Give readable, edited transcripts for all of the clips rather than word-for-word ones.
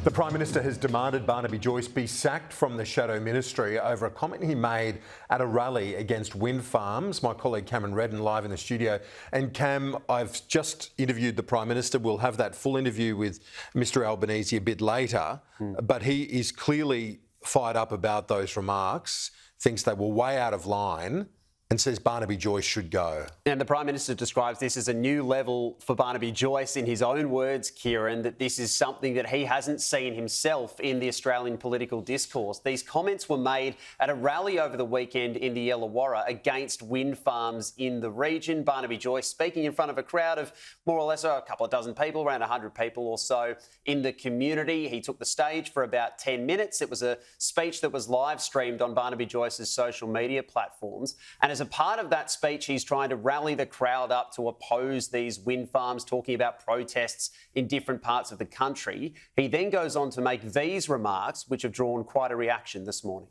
The Prime Minister has demanded Barnaby Joyce be sacked from the Shadow Ministry over a comment he made at a rally against wind farms. My colleague Cameron Redden live in the studio. And Cam, I've just interviewed the Prime Minister. We'll have that full interview with Mr Albanese a bit later. But he is clearly fired up about those remarks, thinks they were way out of line, and says Barnaby Joyce should go. And the Prime Minister describes this as a new level for Barnaby Joyce. In his own words, Kieran, that this is something that he hasn't seen himself in the Australian political discourse. These comments were made at a rally over the weekend in the Illawarra against wind farms in the region. Barnaby Joyce speaking in front of a crowd of more or less a couple of dozen people, around 100 people or so in the community. He took the stage for about 10 minutes. It was a speech that was live streamed on Barnaby Joyce's social media platforms. And as a part of that speech, he's trying to rally the crowd up to oppose these wind farms, talking about protests in different parts of the country. He then goes on to make these remarks, which have drawn quite a reaction this morning.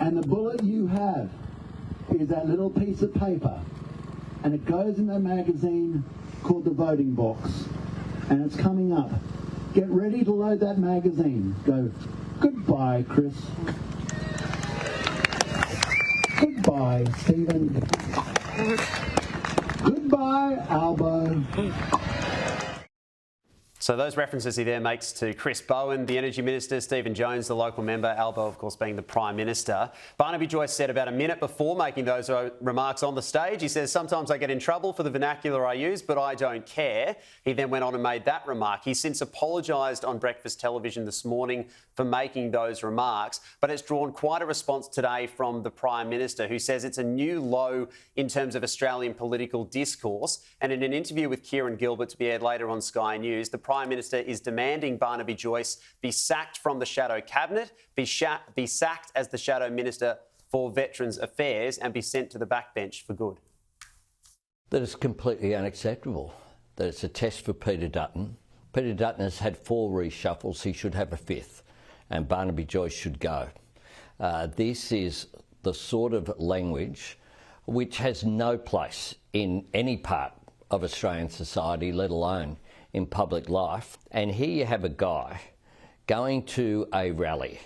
And the bullet you have is that little piece of paper, and it goes in a magazine called The Voting Box, and it's coming up. Get ready to load that magazine. Go, goodbye, Chris. Goodbye, Stephen. Goodbye, Albo. So those references he there makes to Chris Bowen, the Energy Minister, Stephen Jones, the local member, Albo, of course, being the Prime Minister. Barnaby Joyce said about a minute before making those remarks on the stage, he says, sometimes I get in trouble for the vernacular I use, but I don't care. He then went on and made that remark. He's since apologised on breakfast television this morning for making those remarks, but it's drawn quite a response today from the Prime Minister, who says it's a new low in terms of Australian political discourse. And in an interview with Kieran Gilbert to be aired later on Sky News, the Prime Minister is demanding Barnaby Joyce be sacked from the Shadow Cabinet, be sacked as the Shadow Minister for Veterans Affairs, and be sent to the backbench for good. That is completely unacceptable. That it's a test for Peter Dutton. Peter Dutton has had 4 reshuffles. He should have a 5th, and Barnaby Joyce should go. This is the sort of language which has no place in any part of Australian society, let alone in public life. And here you have a guy going to a rally,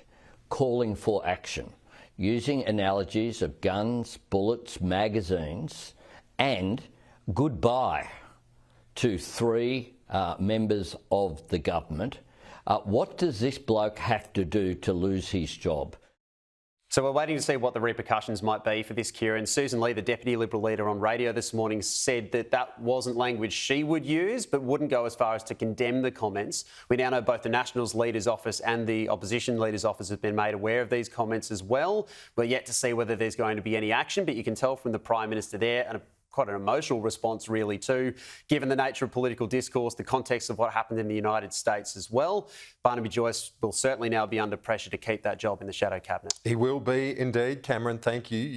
calling for action, using analogies of guns, bullets, magazines, and goodbye to 3 members of the government. What does this bloke have to do to lose his job? So we're waiting to see what the repercussions might be for this, Kieran. Susan Lee, the Deputy Liberal Leader on radio this morning, said that that wasn't language she would use, but wouldn't go as far as to condemn the comments. We now know both the Nationals Leader's Office and the Opposition Leader's Office have been made aware of these comments as well. We're yet to see whether there's going to be any action, but you can tell from the Prime Minister there, and quite an emotional response really too, given the nature of political discourse, the context of what happened in the United States as well. Barnaby Joyce will certainly now be under pressure to keep that job in the Shadow Cabinet. He will be indeed. Cameron, thank you.